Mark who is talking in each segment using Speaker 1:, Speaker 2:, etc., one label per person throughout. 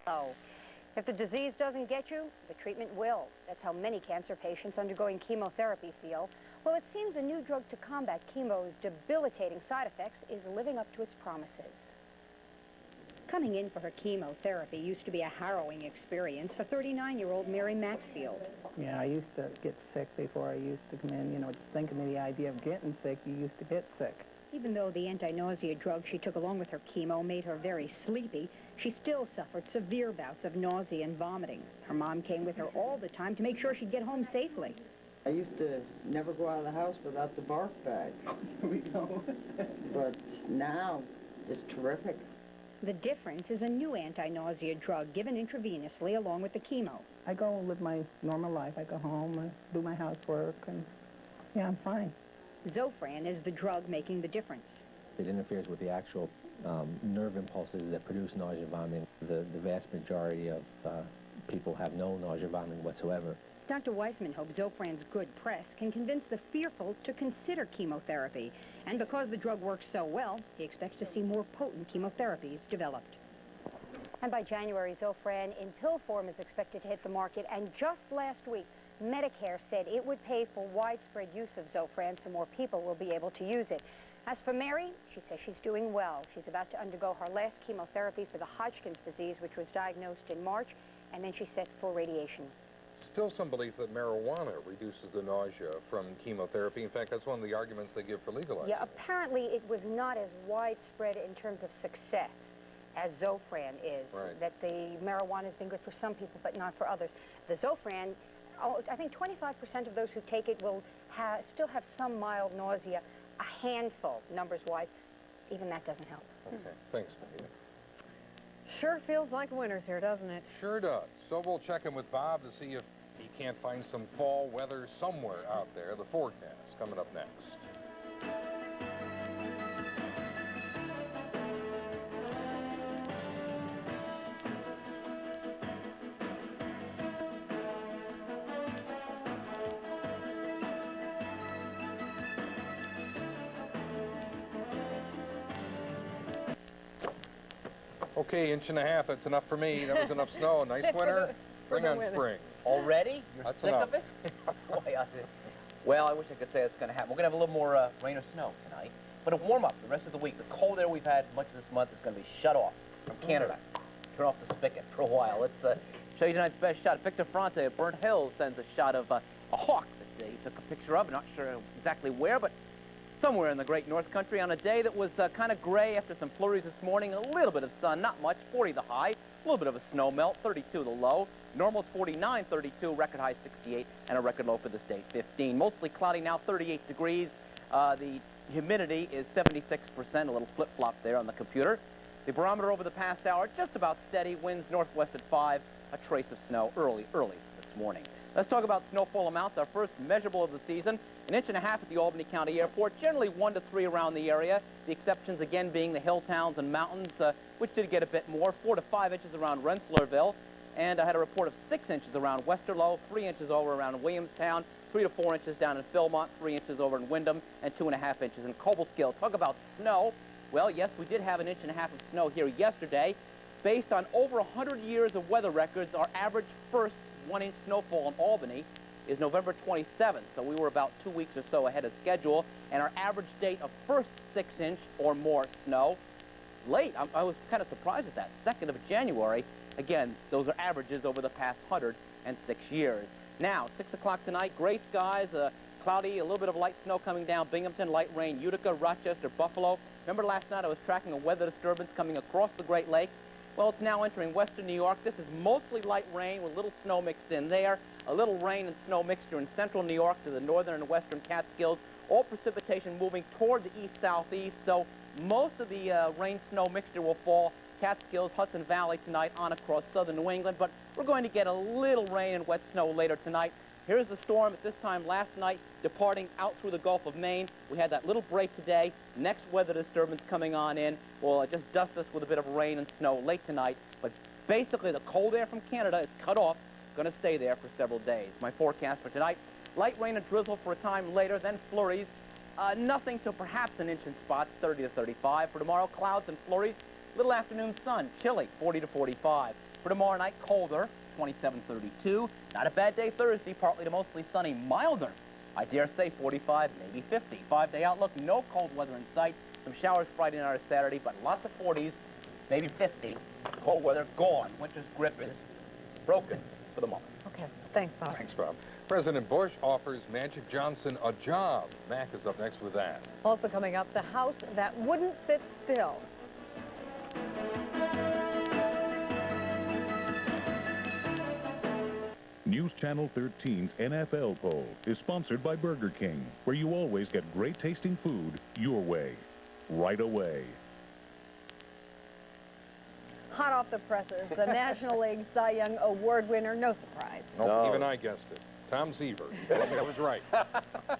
Speaker 1: Oh, if the disease doesn't get you, the treatment will. That's how many cancer patients undergoing chemotherapy feel. Well, it seems a new drug to combat chemo's debilitating side effects is living up to its promises. Coming in for her chemotherapy used to be a harrowing experience for 39-year-old Mary Maxfield.
Speaker 2: Yeah, I used to get sick before I used to come in. You know, just thinking of the idea of getting sick, you used to get sick.
Speaker 1: Even though the anti-nausea drug she took along with her chemo made her very sleepy, she still suffered severe bouts of nausea and vomiting. Her mom came with her all the time to make sure she'd get home safely.
Speaker 3: I used to never go out of the house without the barf bag.
Speaker 2: Here we go.
Speaker 3: But now, it's terrific.
Speaker 1: The difference is a new anti-nausea drug given intravenously along with the chemo.
Speaker 2: I go live my normal life. I go home and do my housework, and yeah, I'm fine.
Speaker 1: Zofran is the drug making the difference.
Speaker 4: It interferes with the actual nerve impulses that produce nausea and vomiting. The vast majority of people have no nausea vomiting whatsoever.
Speaker 1: Dr. Weissman hopes Zofran's good press can convince the fearful to consider chemotherapy. And because the drug works so well, he expects to see more potent chemotherapies developed. And by January, Zofran in pill form is expected to hit the market. And just last week, Medicare said it would pay for widespread use of Zofran so more people will be able to use it. As for Mary, she says she's doing well. She's about to undergo her last chemotherapy for the Hodgkin's disease, which was diagnosed in March, and then she's set for radiation.
Speaker 5: Still some belief that marijuana reduces the nausea from chemotherapy. In fact, that's one of the arguments they give for legalizing.
Speaker 1: Yeah, apparently it was not as widespread in terms of success as Zofran is.
Speaker 5: Right.
Speaker 1: That the marijuana has been good for some people, but not for others. The Zofran, I think 25% of those who take it will still have some mild nausea. A handful, numbers-wise. Even that doesn't help.
Speaker 5: Okay, thanks, Benita.
Speaker 6: Sure feels like winter's here, doesn't it?
Speaker 5: Sure does. So we'll check in with Bob to see if he can't find some fall weather somewhere out there. The forecast coming up next. Okay, inch and a half, that's enough for me. That was enough snow. Nice winter. Bring on spring.
Speaker 7: Already? You're
Speaker 5: That's
Speaker 7: sick
Speaker 5: enough.
Speaker 7: of it? Boy, well, I wish I could say it's going to happen. We're going to have a little more rain or snow tonight. But a warm-up the rest of the week. The cold air we've had much of this month is going to be shut off from Canada. Turn off the spigot for a while. Let's show you tonight's best shot. Victor Fronte of Burnt Hills sends a shot of a hawk that he took a picture of. Not sure exactly where, but somewhere in the great North Country on a day that was kind of gray after some flurries this morning. A little bit of sun, not much, 40 the high. A little bit of a snow melt, 32 the low. Normal's 49, 32, record high 68, and a record low for this day, 15. Mostly cloudy now, 38 degrees. The humidity is 76%, a little flip-flop there on the computer. The barometer over the past hour, just about steady. Winds northwest at 5, a trace of snow early this morning. Let's talk about snowfall amounts. Our first measurable of the season, 1.5 inches at the Albany County Airport, generally 1 to 3 around the area. The exceptions again being the hill towns and mountains, which did get a bit more, 4 to 5 inches around Rensselaerville. And I had a report of 6 inches around Westerlo, 3 inches over around Williamstown, 3 to 4 inches down in Philmont, 3 inches over in Windham, and 2.5 inches in Cobleskill. Talk about snow. Well, yes, we did have 1.5 inches of snow here yesterday. Based on over 100 years of weather records, our average first 1-inch snowfall in Albany is November 27th, so we were about 2 weeks or so ahead of schedule, and our average date of first 6-inch or more snow, late. I was kind of surprised at that, 2nd of January. Again, those are averages over the past 106 years. Now, 6 o'clock tonight, gray skies, cloudy, a little bit of light snow coming down, Binghamton, light rain, Utica, Rochester, Buffalo. Remember last night I was tracking a weather disturbance coming across the Great Lakes? Well, it's now entering western New York. This is mostly light rain with little snow mixed in there. A little rain and snow mixture in central New York to the northern and western Catskills. All precipitation moving toward the east-southeast. So most of the rain-snow mixture will fall Catskills, Hudson Valley tonight on across southern New England. But we're going to get a little rain and wet snow later tonight. Here's the storm at this time last night, departing out through the Gulf of Maine. We had that little break today. Next weather disturbance coming on in will just dust us with a bit of rain and snow late tonight. But basically, the cold air from Canada is cut off, going to stay there for several days. My forecast for tonight, light rain and drizzle for a time later, then flurries. Nothing to perhaps 1 inch in spots, 30 to 35. For tomorrow, clouds and flurries. Little afternoon sun, chilly, 40 to 45. For tomorrow night, colder, 27-32. Not a bad day Thursday, partly to mostly sunny, milder. I dare say 45, maybe 50. 5-day outlook, no cold weather in sight. Some showers Friday night or Saturday, but lots of 40s, maybe 50. Cold weather gone. Winter's grip is broken for the moment.
Speaker 6: Okay, thanks, Bob.
Speaker 5: Thanks, Bob. President Bush offers Magic Johnson a job. Mac is up next with that.
Speaker 6: Also coming up, the house that wouldn't sit still.
Speaker 8: News Channel 13's NFL poll is sponsored by Burger King, where you always get great tasting food your way, right away.
Speaker 6: Hot off the presses, the National League Cy Young Award winner, no surprise.
Speaker 5: No, even I guessed it. Tom Seaver. I was right.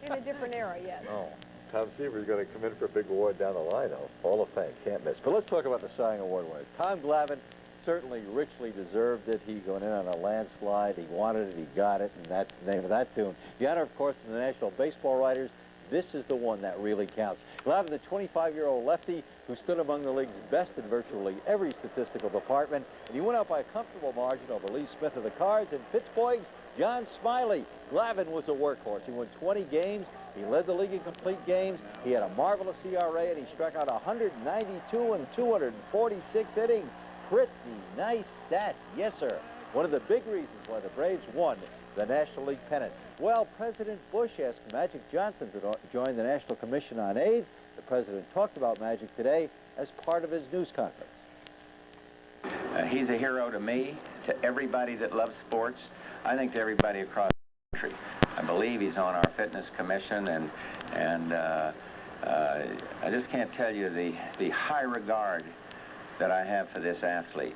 Speaker 6: In a different era, yes.
Speaker 5: Oh.
Speaker 9: Tom Seaver's going to come in for a big award down the line, though. Hall of Fame, can't miss. But let's talk about the Cy Young Award winner. Tom Glavine certainly richly deserved it. He going in on a landslide. He wanted it, he got it, and that's the name of that tune. The honor, of course, from the National Baseball Writers. This is the one that really counts. Glavine, the 25-year-old lefty who stood among the league's best in virtually every statistical department, and he went out by a comfortable margin over Lee Smith of the Cards and Pittsburgh's John Smiley. Glavine was a workhorse. He won 20 games. He led the league in complete games. He had a marvelous ERA, and he struck out 192 in 246 innings. Pretty nice stat, yes, sir. One of the big reasons why the Braves won the National League pennant. Well, President Bush asked Magic Johnson to join the National Commission on AIDS. The president talked about Magic today as part of his news conference.
Speaker 10: He's a hero to me, to everybody that loves sports. I think to everybody across the country. I believe he's on our fitness commission, and I just can't tell you the high regard that I have for this athlete.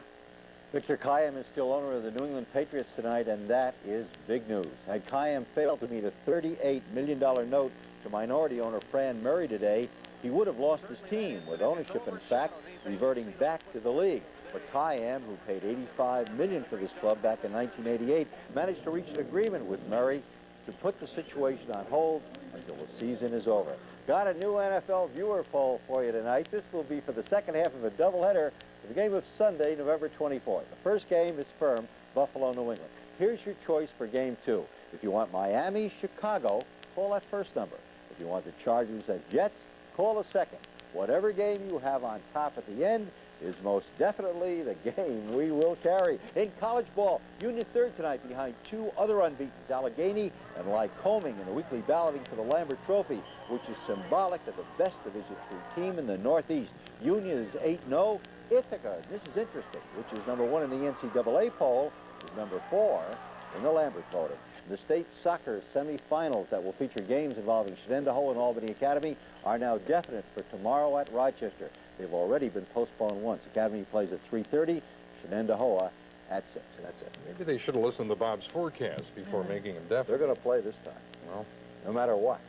Speaker 9: Victor Kiam is still owner of the New England Patriots tonight, and that is big news. Had Kiam failed to meet a $38 million note to minority owner Fran Murray today, he would have lost his team, with ownership, in fact, reverting back to the league. But Kiam, who paid $85 million for this club back in 1988, managed to reach an agreement with Murray to put the situation on hold until the season is over. Got a new NFL viewer poll for you tonight. This will be for the second half of a doubleheader for the game of Sunday, November 24th. The first game is firm, Buffalo, New England. Here's your choice for game 2. If you want Miami, Chicago, call that first number. If you want the Chargers at Jets, call the second. Whatever game you have on top at the end is most definitely the game we will carry. In college ball, Union third tonight behind two other unbeatens, Allegheny and Lycoming, in the weekly balloting for the Lambert Trophy, which is symbolic of the best Division III team in the Northeast. Union is 8-0. Ithaca, this is interesting, which is number 1 in the NCAA poll, is number 4 in the Lambert voting. The state soccer semifinals that will feature games involving Shenendehowa and Albany Academy are now definite for tomorrow at Rochester. They've already been postponed once. Academy plays at 3:30, Shenendehowa at 6. That's it.
Speaker 5: Maybe they should have listened to Bob's forecast before making them definite.
Speaker 9: They're going to play this time.
Speaker 5: Well,
Speaker 9: no matter what.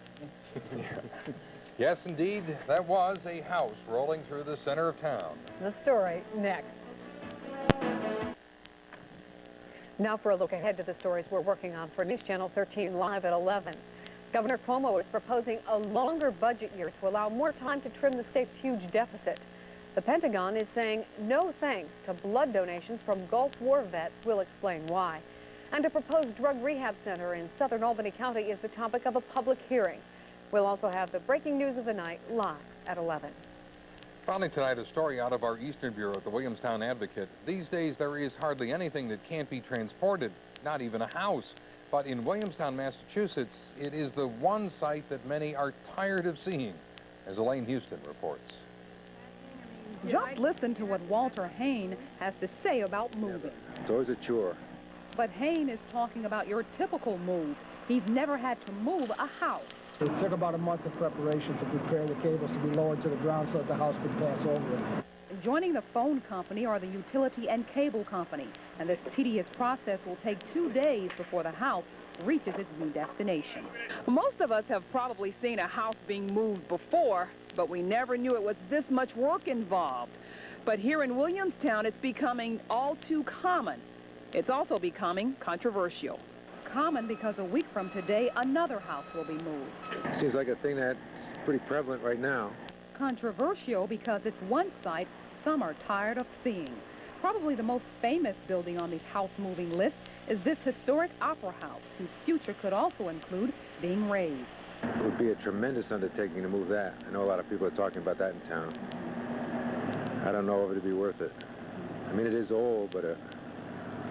Speaker 5: Yes, indeed, that was a house rolling through the center of town.
Speaker 6: The story next. Now for a look ahead to the stories we're working on for News Channel 13 live at 11. Governor Cuomo is proposing a longer budget year to allow more time to trim the state's huge deficit. The Pentagon is saying no thanks to blood donations from Gulf War vets. We'll explain why. And a proposed drug rehab center in southern Albany County is the topic of a public hearing. We'll also have the breaking news of the night live at 11.
Speaker 5: Finally tonight, a story out of our Eastern Bureau at the Williamstown Advocate. These days, there is hardly anything that can't be transported, not even a house. But in Williamstown, Massachusetts, it is the one site that many are tired of seeing, as Elaine Houston reports.
Speaker 11: Just listen to what Walter Hain has to say about moving.
Speaker 9: It's always a chore.
Speaker 11: But Hain is talking about your typical move. He's never had to move a house.
Speaker 12: It took about a month of preparation to prepare the cables to be lowered to the ground so that the house could pass over it.
Speaker 11: Joining the phone company are the utility and cable company, and this tedious process will take 2 days before the house reaches its new destination.
Speaker 13: Most of us have probably seen a house being moved before, but we never knew it was this much work involved. But here in Williamstown, it's becoming all too common. It's also becoming controversial.
Speaker 11: Common because a week from today, another house will be moved.
Speaker 14: Seems like a thing that's pretty prevalent right now.
Speaker 11: Controversial because it's one site some are tired of seeing. Probably the most famous building on the house-moving list is this historic opera house, whose future could also include being razed.
Speaker 14: It would be a tremendous undertaking to move that. I know a lot of people are talking about that in town. I don't know if it'd be worth it. I mean, it is old, but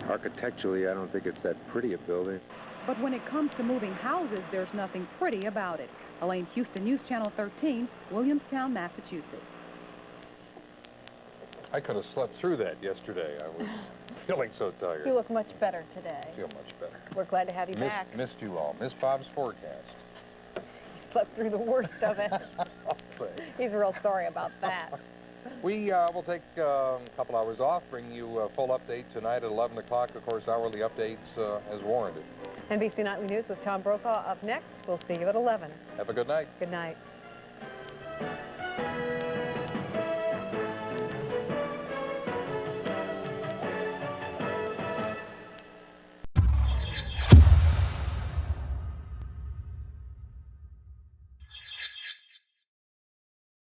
Speaker 14: architecturally, I don't think it's that pretty a building.
Speaker 11: But when it comes to moving houses, there's nothing pretty about it. Elaine Houston, News Channel 13, Williamstown, Massachusetts.
Speaker 5: I could have slept through that yesterday. I was feeling so tired.
Speaker 6: You look much better today.
Speaker 5: Feel much better.
Speaker 6: We're glad to have you back.
Speaker 5: Missed you all. Missed Bob's forecast.
Speaker 6: You slept through the worst of it.
Speaker 5: I'll say.
Speaker 6: He's real sorry about that.
Speaker 5: We will take a couple hours off, bring you a full update tonight at 11 o'clock. Of course, hourly updates as warranted.
Speaker 6: NBC Nightly News with Tom Brokaw up next. We'll see you at 11.
Speaker 5: Have a good night.
Speaker 6: Good night.